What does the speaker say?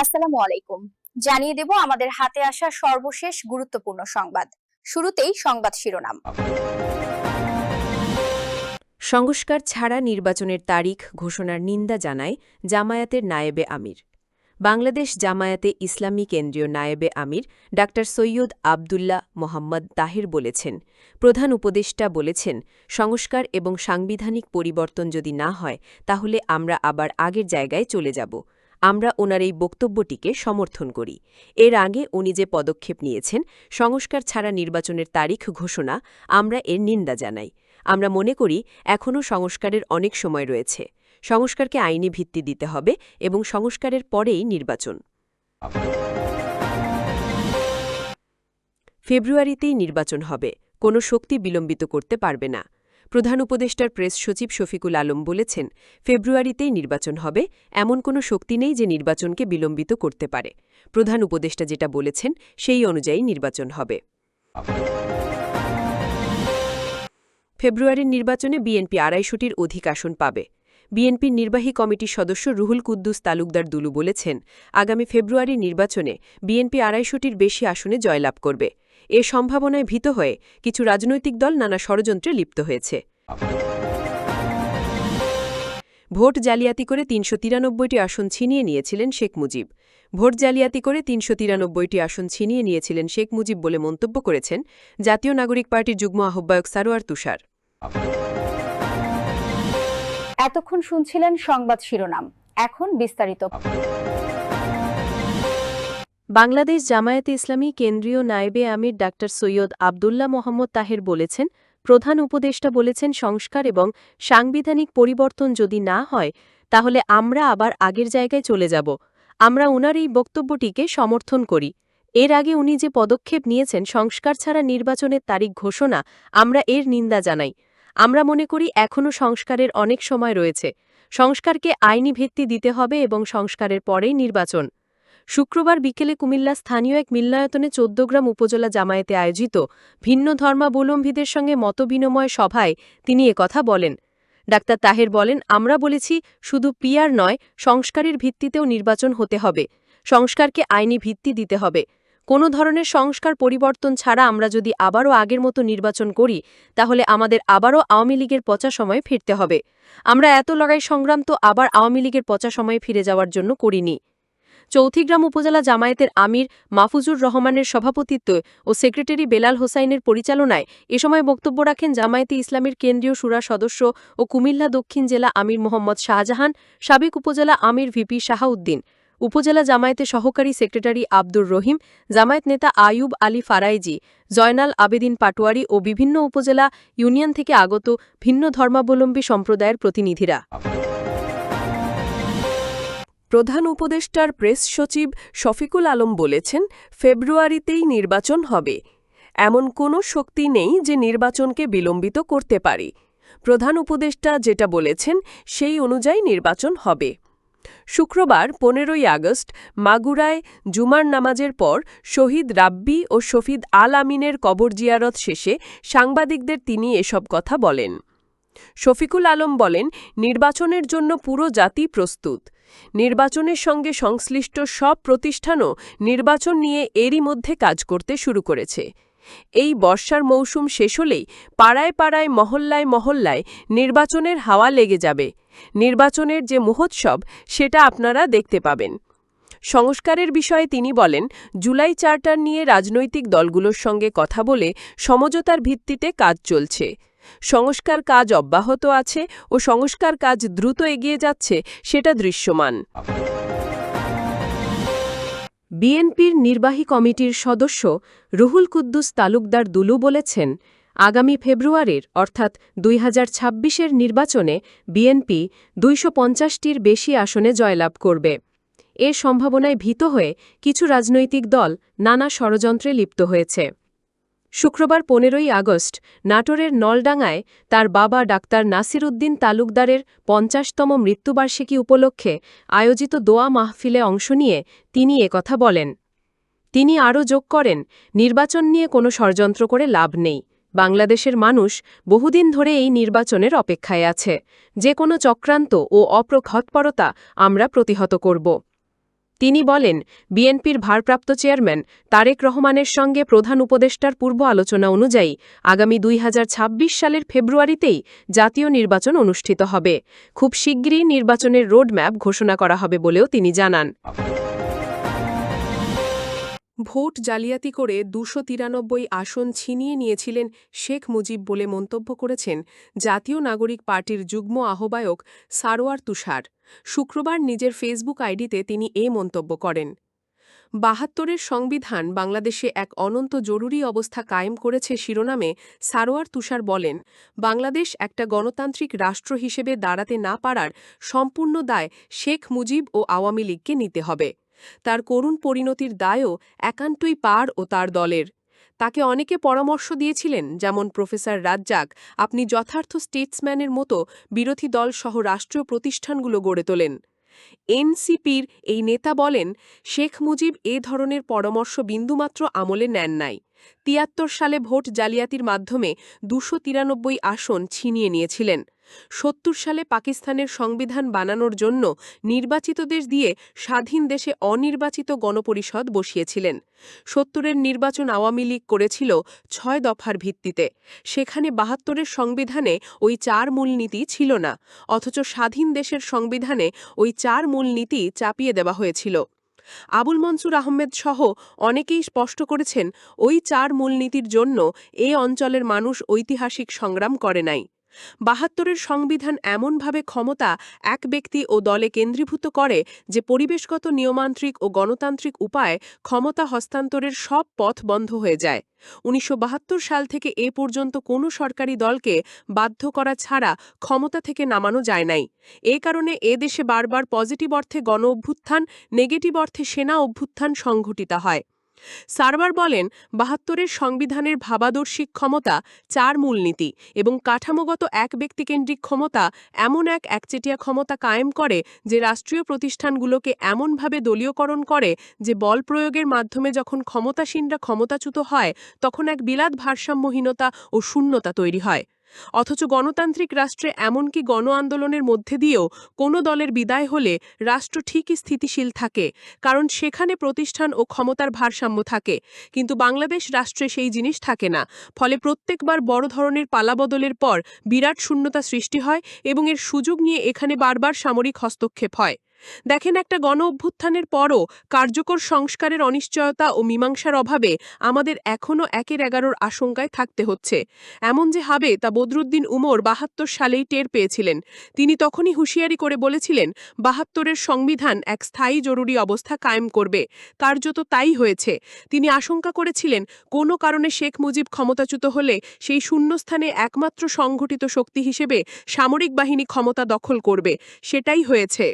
আসসালামু আলাইকুম। জানিয়ে দেব আমাদের হাতে আসা সর্বশেষ গুরুত্বপূর্ণ সংবাদ। শুরুতেই সংবাদ শিরোনাম। সংস্কার ছাড়া নির্বাচনের তারিখ ঘোষণার নিন্দা জানায় জামায়াতের নায়েবে আমির। বাংলাদেশ জামায়াতে ইসলামী কেন্দ্রীয় নায়েবে আমির ডা সৈয়দ আবদুল্লাহ মোহাম্মদ তাহের বলেছেন, প্রধান উপদেষ্টা বলেছেন, সংস্কার এবং সাংবিধানিক পরিবর্তন যদি না হয় তাহলে আমরা আবার আগের জায়গায় চলে যাব। আমরা ওনার এই বক্তব্যটিকে সমর্থন করি। এর আগে উনি যে পদক্ষেপ নিয়েছেন, সংস্কার ছাড়া নির্বাচনের তারিখ ঘোষণা, আমরা এর নিন্দা জানাই। আমরা মনে করি এখনও সংস্কারের অনেক সময় রয়েছে। সংস্কারকে আইনি ভিত্তি দিতে হবে এবং সংস্কারের পরেই নির্বাচন। ফেব্রুয়ারিতেই নির্বাচন হবে, কোনো শক্তি বিলম্বিত করতে পারবে না। প্রধান উপদেষ্টার প্রেস সচিব শফিকুল আলম বলেছেন, ফেব্রুয়ারিতেই নির্বাচন হবে, এমন কোনো শক্তি নেই যে নির্বাচনকে বিলম্বিত করতে পারে। প্রধান উপদেষ্টা যেটা বলেছেন সেই অনুযায়ী নির্বাচন হবে। ফেব্রুয়ারির নির্বাচনে বিএনপি ২৫০টির অধিক আসন পাবে। বিএনপির নির্বাহী কমিটির সদস্য রুহুল কুদ্দুস তালুকদার দুলু বলেছেন, আগামী ফেব্রুয়ারির নির্বাচনে বিএনপি ২৫০টির বেশি আসনে জয়লাভ করবে। এ সম্ভাবনায় ভীত হয়ে কিছু রাজনৈতিক দল নানা ষড়যন্ত্রে লিপ্ত হয়েছে। ভোট জালিয়াতি করে ৩৯৩টি আসন ছিনিয়ে নিয়েছিলেন শেখ মুজিব। ভোট জালিয়াতি করে ৩৯৩টি আসন ছিনিয়ে নিয়েছিলেন শেখ মুজিব বলে মন্তব্য করেছেন জাতীয় নাগরিক পার্টির যুগ্ম আহ্বায়ক সারোয়ার তুষার। এতক্ষণ শুনছিলেন সংবাদ শিরোনাম, এখন বিস্তারিত। বাংলাদেশ জামায়াতে ইসলামী কেন্দ্রীয় নায়েবে আমির ডা সৈয়দ আবদুল্লাহ মোহাম্মদ তাহের বলেছেন, প্রধান উপদেষ্টা বলেছেন, সংস্কার এবং সাংবিধানিক পরিবর্তন যদি না হয় তাহলে আমরা আবার আগের জায়গায় চলে যাব। আমরা ওনার এই বক্তব্যটিকে সমর্থন করি। এর আগে উনি যে পদক্ষেপ নিয়েছেন, সংস্কার ছাড়া নির্বাচনের তারিখ ঘোষণা, আমরা এর নিন্দা জানাই। আমরা মনে করি এখনও সংস্কারের অনেক সময় রয়েছে। সংস্কারকে আইনি ভিত্তি দিতে হবে এবং সংস্কারের পরেই নির্বাচন। শুক্রবার বিকেলে কুমিল্লা স্থানীয় এক মিলনায়তনে ১৪ উপজেলা জামায়াতে আয়োজিত ভিন্ন ধর্মাবলম্বীদের সঙ্গে মতবিনিময় সভায় তিনি একথা বলেন। ডা তাহের বলেন, আমরা বলেছি শুধু পিআর নয়, সংস্কারের ভিত্তিতেও নির্বাচন হতে হবে। সংস্কারকে আইনি ভিত্তি দিতে হবে। কোনো ধরনের সংস্কার পরিবর্তন ছাড়া আমরা যদি আবারও আগের মতো নির্বাচন করি তাহলে আমাদের আবারও আওয়ামী লীগের পচা সময়ে ফিরতে হবে। আমরা এত লড়াই সংগ্রাম তো আবার আওয়ামী লীগের পচা সময়ে ফিরে যাওয়ার জন্য করিনি। চৌথিগ্রাম উপজেলা জামায়াতের আমির মাহফুজুর রহমানের সভাপতিত্বে ও সেক্রেটারি বেলাল হোসাইনের পরিচালনায় এ সময় বক্তব্য রাখেন জামায়াতে ইসলামীর কেন্দ্রীয় শুরা সদস্য ও কুমিল্লা দক্ষিণ জেলা আমির মোহাম্মদ শাহজাহান, সাবেক উপজেলা আমির ভিপি শাহাউদ্দিন, উপজেলা জামায়াতের সহকারী সেক্রেটারি আব্দুর রহিম, জামায়াত নেতা আয়ুব আলী ফারাইজি, জয়নাল আবেদিন পাটোয়ারি ও বিভিন্ন উপজেলা ইউনিয়ন থেকে আগত ভিন্ন ধর্মাবলম্বী সম্প্রদায়ের প্রতিনিধিরা। প্রধান উপদেষ্টার প্রেস সচিব শফিকুল আলম বলেছেন, ফেব্রুয়ারিতেই নির্বাচন হবে, এমন কোনো শক্তি নেই যে নির্বাচনকে বিলম্বিত করতে পারে। প্রধান উপদেষ্টা যেটা বলেছেন সেই অনুযায়ী নির্বাচন হবে। শুক্রবার ১৫ই আগস্ট মাগুরায় জুমার নামাজের পর শহীদ রাব্বি ও শফিদ আল আমিনের কবর জিয়ারত শেষে সাংবাদিকদের তিনি এসব কথা বলেন। শফিকুল আলম বলেন, নির্বাচনের জন্য পুরো জাতি প্রস্তুত। নির্বাচনের সঙ্গে সংশ্লিষ্ট সব প্রতিষ্ঠানও নির্বাচন নিয়ে এরই মধ্যে কাজ করতে শুরু করেছে। এই বর্ষার মৌসুম শেষ হলেই পাড়ায় পাড়ায় মহল্লায় মহল্লায় নির্বাচনের হাওয়া লেগে যাবে। নির্বাচনের যে মহোৎসব সেটা আপনারা দেখতে পাবেন। সংস্কারের বিষয়ে তিনি বলেন, জুলাই চার্টার নিয়ে রাজনৈতিক দলগুলোর সঙ্গে কথা বলে সমঝোতার ভিত্তিতে কাজ চলছে। সংস্কার কাজ অব্যাহত আছে ও সংস্কার কাজ দ্রুত এগিয়ে যাচ্ছে, সেটা দৃশ্যমান। বিএনপির নির্বাহী কমিটির সদস্য রুহুল কুদ্দুস তালুকদার দুলু বলেছেন, আগামী ফেব্রুয়ারির অর্থাৎ ২০২৬-এর নির্বাচনে বিএনপি ২৫০টির বেশি আসনে জয়লাভ করবে। এ সম্ভাবনায় ভীত হয়ে কিছু রাজনৈতিক দল নানা ষড়যন্ত্রে লিপ্ত হয়েছে। শুক্রবার ১৫ই আগস্ট নাটোরের নলডাঙ্গায় তার বাবা ডাক্তার নাসির উদ্দিন তালুকদারের ৫০তম মৃত্যুবার্ষিকী উপলক্ষে আয়োজিত দোয়া মাহফিলে অংশ নিয়ে তিনি একথা বলেন। তিনি আরও যোগ করেন, নির্বাচন নিয়ে কোনো ষড়যন্ত্র করে লাভ নেই। বাংলাদেশের মানুষ বহুদিন ধরে এই নির্বাচনের অপেক্ষায় আছে। যে কোনো চক্রান্ত ও অপ্রঘাতপরতা আমরা প্রতিহত করব। তিনি বলেন, বিএনপির ভারপ্রাপ্ত চেয়ারম্যান তারেক রহমানের সঙ্গে প্রধান উপদেষ্টার পূর্ব আলোচনা অনুযায়ী আগামী ২০২৬ সালের ফেব্রুয়ারিতেই জাতীয় নির্বাচন অনুষ্ঠিত হবে। খুব শিগগিরই নির্বাচনের রোডম্যাপ ঘোষণা করা হবে বলেও তিনি জানান। ভোট জালিয়াতি করে ২৯৩ আসন ছিনিয়ে নিয়েছিলেন শেখ মুজিব বলে মন্তব্য করেছেন জাতীয় নাগরিক পার্টির যুগ্ম আহ্বায়ক সারোয়ার তুষার। শুক্রবার নিজের ফেসবুক আইডিতে তিনি এ মন্তব্য করেন। ৭২-এর সংবিধান বাংলাদেশে এক অনন্ত জরুরি অবস্থা কায়েম করেছে শিরোনামে সারোয়ার তুষার বলেন, বাংলাদেশ একটা গণতান্ত্রিক রাষ্ট্র হিসেবে দাঁড়াতে না পারার সম্পূর্ণ দায় শেখ মুজিব ও আওয়ামী লীগকে নিতে হবে। তার করুণ পরিণতির দায়ও একান্তই পার ও তার দলের। তাকে অনেকে পরামর্শ দিয়েছিলেন, যেমন প্রফেসর রাজ্জাক, আপনি যথার্থ স্টেটসম্যানের মতো বিরোধী দল সহ রাষ্ট্রীয় প্রতিষ্ঠানগুলো গড়ে তোলেন। এনসিপির এই নেতা বলেন, শেখ মুজিব এ ধরনের পরামর্শ বিন্দুমাত্র আমলে নেন নাই। ৭৩ সালে ভোট জালিয়াতির মাধ্যমে ২৯৩ আসন ছিনিয়ে নিয়েছিলেন। ৭০ সালে পাকিস্তানের সংবিধান বানানোর জন্য নির্বাচিতদের দিয়ে স্বাধীন দেশে অনির্বাচিত গণপরিষদ বসিয়েছিলেন। ৭০-এর নির্বাচন আওয়ামী লীগ করেছিল ৬ দফার ভিত্তিতে। সেখানে ৭২-এর সংবিধানে ওই ৪ মূলনীতি ছিল না, অথচ স্বাধীন দেশের সংবিধানে ওই ৪ মূলনীতি চাপিয়ে দেওয়া হয়েছিল। আবুল মনসুর আহমেদ সহ অনেকেই স্পষ্ট করেছেন, ওই ৪ মূলনীতির জন্য এ অঞ্চলের মানুষ ঐতিহাসিক সংগ্রাম করে নাই। ৭২-এর সংবিধান এমনভাবে ক্ষমতা এক ব্যক্তি ও দলে কেন্দ্রীভূত করে যে পরিবেশগত নিয়মান্ত্রিক ও গণতান্ত্রিক উপায়ে ক্ষমতা হস্তান্তরের সব পথ বন্ধ হয়ে যায়। ১৯৭২ সাল থেকে এ পর্যন্ত কোনো সরকারি দলকে বাধ্য করা ছাড়া ক্ষমতা থেকে নামানো যায় নাই। এ কারণে এ দেশে বারবার পজিটিভ অর্থে গণ অভ্যুত্থান, নেগেটিভ অর্থে সেনা অভ্যুত্থান সংঘটিত হয়। সারওয়ার বলেন, ৭২-এর সংবিধানের ভাবাদর্শিক ক্ষমতা ৪ মূলনীতি এবং কাঠামোগত এক ব্যক্তিকেন্দ্রিক ক্ষমতা এমন এক একচেটিয়া ক্ষমতা কায়েম করে যে রাষ্ট্রীয় প্রতিষ্ঠানগুলোকে এমনভাবে দলীয়করণ করে যে বল প্রয়োগের মাধ্যমে যখন ক্ষমতাসীনরা ক্ষমতাচ্যুত হয় তখন এক বিলাত ভারসাম্যহীনতা ও শূন্যতা তৈরি হয়। অথচ গণতান্ত্রিক রাষ্ট্রে এমনকি গণ আন্দোলনের মধ্যে দিয়েও কোনো দলের বিদায় হলে রাষ্ট্র ঠিকই স্থিতিশীল থাকে, কারণ সেখানে প্রতিষ্ঠান ও ক্ষমতার ভারসাম্য থাকে। কিন্তু বাংলাদেশ রাষ্ট্রে সেই জিনিস থাকে না, ফলে প্রত্যেকবার বড় ধরনের পালাবদলের পর বিরাট শূন্যতা সৃষ্টি হয় এবং এর সুযোগ নিয়ে এখানে বারবার সামরিক হস্তক্ষেপ হয়। দেখেন, একটা গণ অভ্যুত্থানের পরও কার্যকর সংস্কারের অনিশ্চয়তা ও মীমাংসার অভাবে আমাদের এখনও ১-১১ আশঙ্কায় থাকতে হচ্ছে। এমন যে হবে তা বদরুদ্দিন উমর ৭২ সালেই টের পেয়েছিলেন। তিনি তখনই হুঁশিয়ারি করে বলেছিলেন, ৭২-এর সংবিধান এক স্থায়ী জরুরি অবস্থা কায়েম করবে। কার্যত তাই হয়েছে। তিনি আশঙ্কা করেছিলেন, কোনো কারণে শেখ মুজিব ক্ষমতাচ্যুত হলে সেই শূন্যস্থানে একমাত্র সংগঠিত শক্তি হিসেবে সামরিক বাহিনী ক্ষমতা দখল করবে। সেটাই হয়েছে।